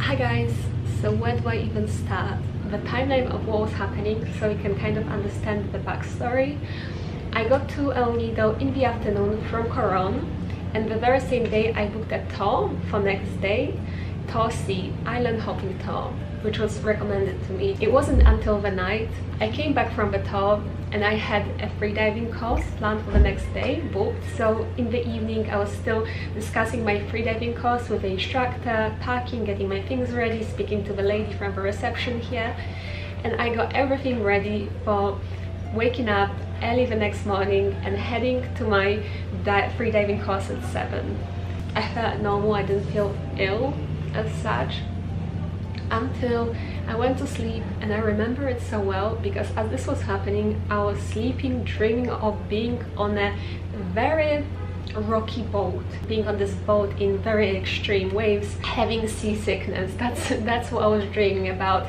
Hi guys, so where do I even start? The timeline of what was happening so you can kind of understand the backstory. I got to El Nido in the afternoon from Coron, and the very same day I booked a tour for next day, Tour C, island hopping tour, which was recommended to me. It wasn't until the night I came back from the tour and I had a freediving course planned for the next day booked. So in the evening I was still discussing my freediving course with the instructor, packing, getting my things ready, speaking to the lady from the reception here, and I got everything ready for waking up early the next morning and heading to my freediving course at 7. I felt normal, I didn't feel ill as such until I went to sleep, and I remember it so well because as this was happening I was sleeping, dreaming of being on a very rocky boat, being on this boat in very extreme waves, having seasickness. That's what I was dreaming about.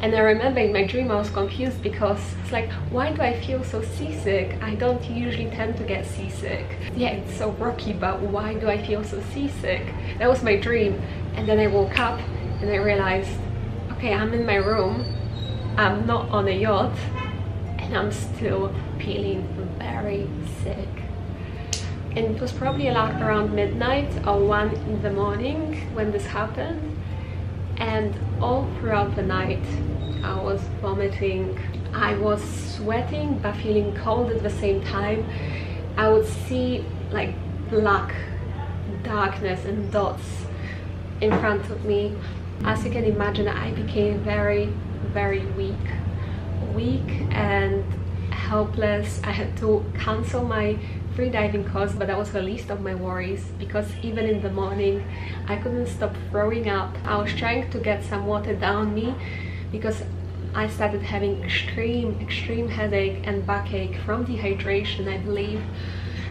And I remember in my dream I was confused because it's like, why do I feel so seasick? I don't usually tend to get seasick. Yeah, it's so rocky, but why do I feel so seasick? That was my dream. And then I woke up and I realized, okay, I'm in my room, I'm not on a yacht, and I'm still feeling very sick. And it was probably around midnight or 1 in the morning when this happened. And all throughout the night I was vomiting, I was sweating but feeling cold at the same time. I would see like black darkness and dots in front of me. As you can imagine, I became very weak and helpless. I had to cancel my freediving course, but that was the least of my worries because even in the morning I couldn't stop throwing up. I was trying to get some water down me because I started having extreme headache and backache from dehydration, I believe,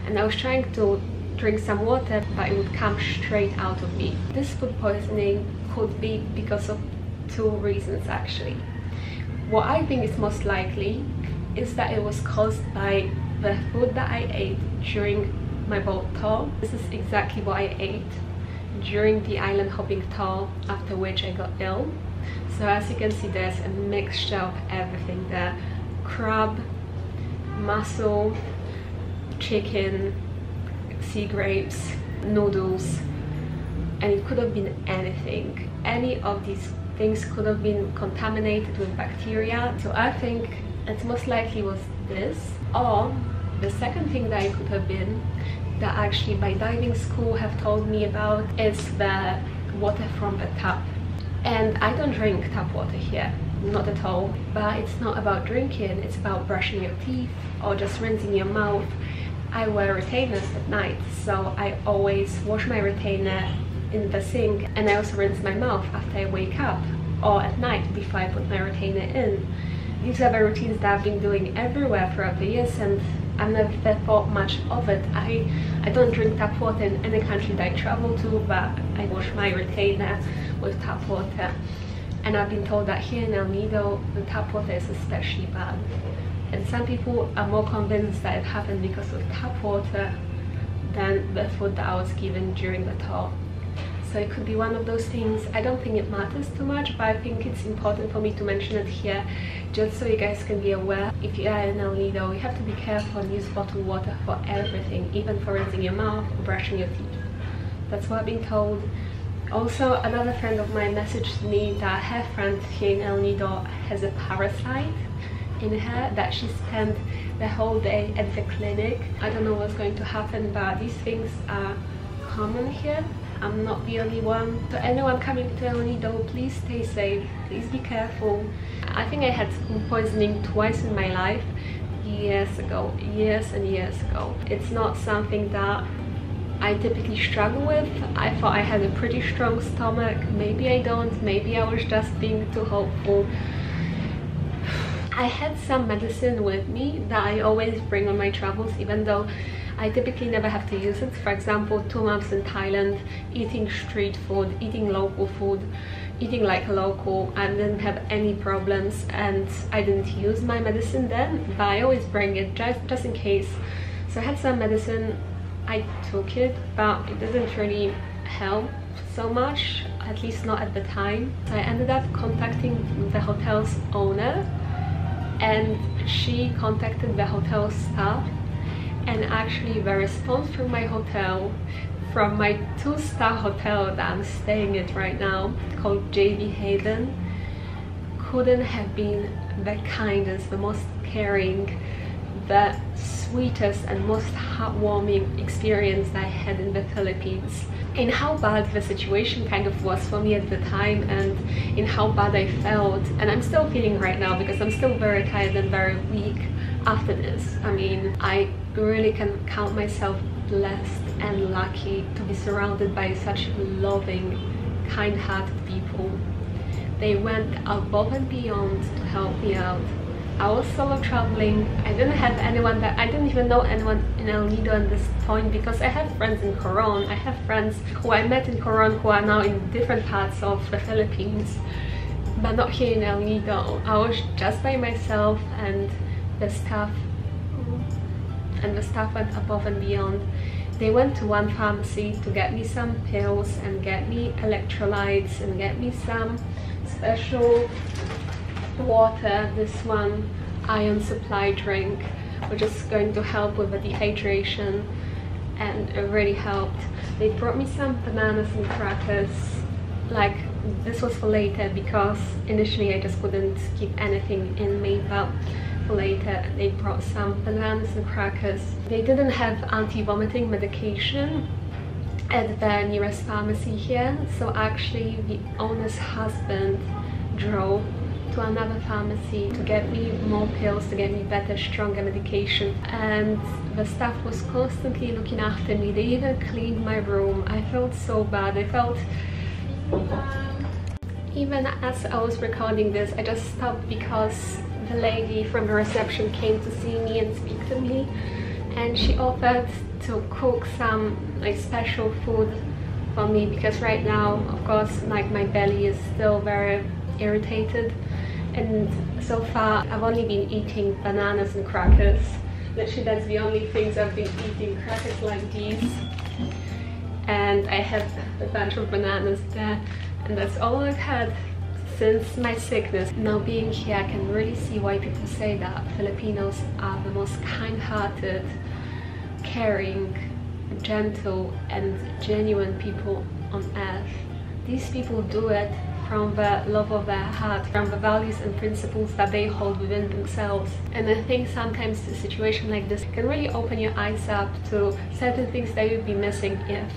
and I was trying to drink some water but it would come straight out of me. This food poisoning could be because of 2 reasons actually. What I think is most likely is that it was caused by the food that I ate during my boat tour. This is exactly what I ate during the island hopping tour, after which I got ill. So as you can see, there's a mixture of everything there: crab, mussel, chicken, sea grapes, noodles, and it could have been anything. Any of these things could have been contaminated with bacteria. So I think it most likely was this, or the second thing that it could have been, that actually my diving school have told me about, is the water from the tap. And I don't drink tap water here, not at all. But it's not about drinking, it's about brushing your teeth or just rinsing your mouth. I wear retainers at night, so I always wash my retainer in the sink, and I also rinse my mouth after I wake up or at night before I put my retainer in. These are the routines that I've been doing everywhere throughout the years, and I've never thought much of it. I don't drink tap water in any country that I travel to, but I wash my retainer with tap water. And I've been told that here in El Nido, the tap water is especially bad. And some people are more convinced that it happened because of tap water than the food that I was given during the tour. So it could be one of those things. I don't think it matters too much, but I think it's important for me to mention it here, just so you guys can be aware. If you are in El Nido, you have to be careful and use bottled water for everything, even for rinsing your mouth or brushing your teeth. That's what I've been told. Also, another friend of mine messaged me that her friend here in El Nido has a parasite in her, that she spent the whole day at the clinic. I don't know what's going to happen, but these things are common here. I'm not the only one. So anyone coming to El Nido, please stay safe, please be careful. I think I had food poisoning twice in my life, years ago, years and years ago. It's not something that I typically struggle with. I thought I had a pretty strong stomach. Maybe I don't, maybe I was just being too hopeful. I had some medicine with me that I always bring on my travels, even though I typically never have to use it. For example, 2 months in Thailand, eating street food, eating local food, eating like a local, I didn't have any problems, and I didn't use my medicine then, but I always bring it just in case. So I had some medicine, I took it, but it didn't really help so much. at least not at the time. So I ended up contacting the hotel's owner, and she contacted the hotel staff, and actually the response from my hotel, from my 2-star hotel that I'm staying at right now, called JB Hayden, couldn't have been the kindest, the most caring, the sweetest and most heartwarming experience I had in the Philippines. In how bad the situation kind of was for me at the time, and in how bad I felt, and I'm still feeling right now because I'm still very tired and very weak after this. I mean, I really can count myself blessed and lucky to be surrounded by such loving, kind-hearted people. They went above and beyond to help me out. I was solo traveling. I didn't have anyone I didn't even know anyone in El Nido at this point, because I have friends in Coron. I have friends who I met in Coron who are now in different parts of the Philippines, but not here in El Nido. I was just by myself, and the staff went above and beyond. They went to one pharmacy to get me some pills and get me electrolytes and get me some special water, this one iron supply drink, which is going to help with the dehydration, and it really helped. They brought me some bananas and crackers. Like, this was for later, because initially I just couldn't keep anything in me, but for later they brought some bananas and crackers. They didn't have anti-vomiting medication at the nearest pharmacy here, so actually the owner's husband drove to another pharmacy to get me more pills, to get me better, stronger medication, and the staff was constantly looking after me. They even cleaned my room. I felt so bad. I felt even as I was recording this, I just stopped because the lady from the reception came to see me and speak to me, and she offered to cook some like special food for me, because right now, of course, like my belly is still very irritated, and so far I've only been eating bananas and crackers. Literally, that's the only things I've been eating, crackers like these, and I have a bunch of bananas there, and that's all I've had since my sickness. Now being here, I can really see why people say that Filipinos are the most kind-hearted, caring, gentle and genuine people on earth. These people do it from the love of their heart, from the values and principles that they hold within themselves. And I think sometimes a situation like this can really open your eyes up to certain things that you'd be missing if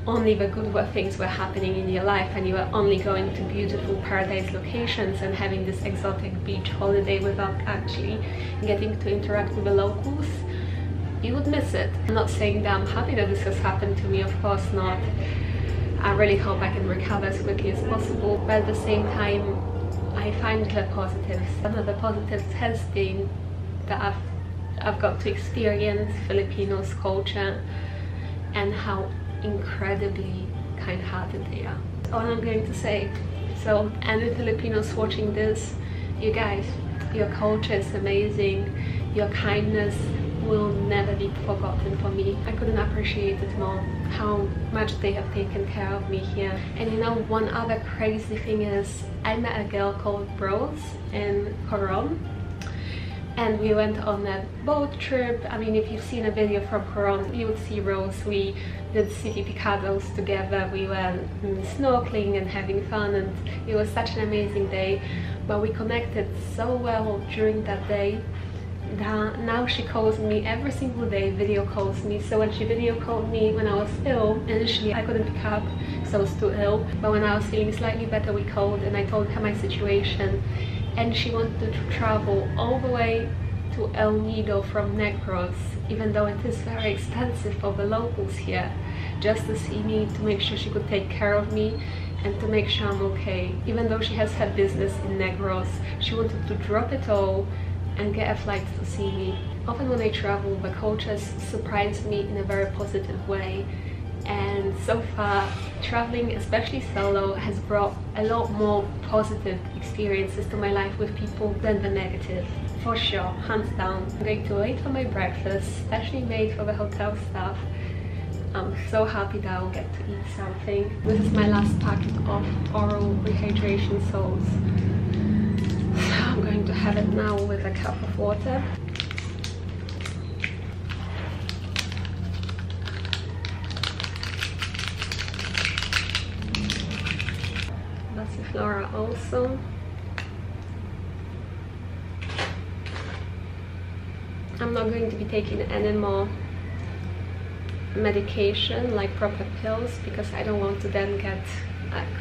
only the good things were happening in your life, and you were only going to beautiful paradise locations and having this exotic beach holiday without actually getting to interact with the locals. You would miss it. I'm not saying that I'm happy that this has happened to me, of course not. I really hope I can recover as quickly as possible, but at the same time I find the positives. One of the positives has been that I've got to experience Filipinos' culture and how incredibly kind-hearted they are. That's all I'm going to say. So any Filipinos watching this, you guys, your culture is amazing. Your kindness will never be forgotten for me. I couldn't appreciate it more, how much they have taken care of me here. And you know, one other crazy thing is I met a girl called Rose in Coron, and we went on a boat trip. I mean, if you've seen a video from Coron, you would see Rose. We did city picados together. We went snorkeling and having fun, and it was such an amazing day. But we connected so well during that day that now she calls me every single day, video calls me. So when she video called me when I was ill, initially I couldn't pick up because I was too ill, but when I was feeling slightly better, we called and I told her my situation, and she wanted to travel all the way to El Nido from Negros, even though it is very expensive for the locals here, just to see me, to make sure she could take care of me and to make sure I'm okay. Even though she has her business in Negros, she wanted to drop it all and get a flight to see me. Often when I travel, the cultures surprise me in a very positive way, and so far traveling, especially solo, has brought a lot more positive experiences to my life with people than the negative. For sure, hands down. I'm going to wait for my breakfast, specially made for the hotel staff, I'm so happy that I'll get to eat something. This is my last packet of oral rehydration salts. So I'm going to have it now with a cup of water. Flora also. I'm not going to be taking any more medication like proper pills because I don't want to then get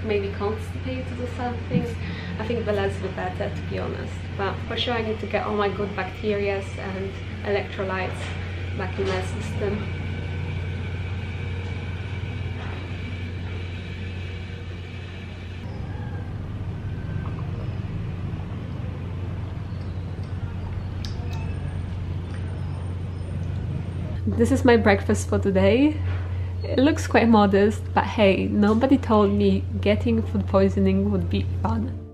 maybe constipated or something. I think the less the better, to be honest, but for sure I need to get all my good bacteria and electrolytes back in my system. This is my breakfast for today. It looks quite modest, but hey, nobody told me getting food poisoning would be fun.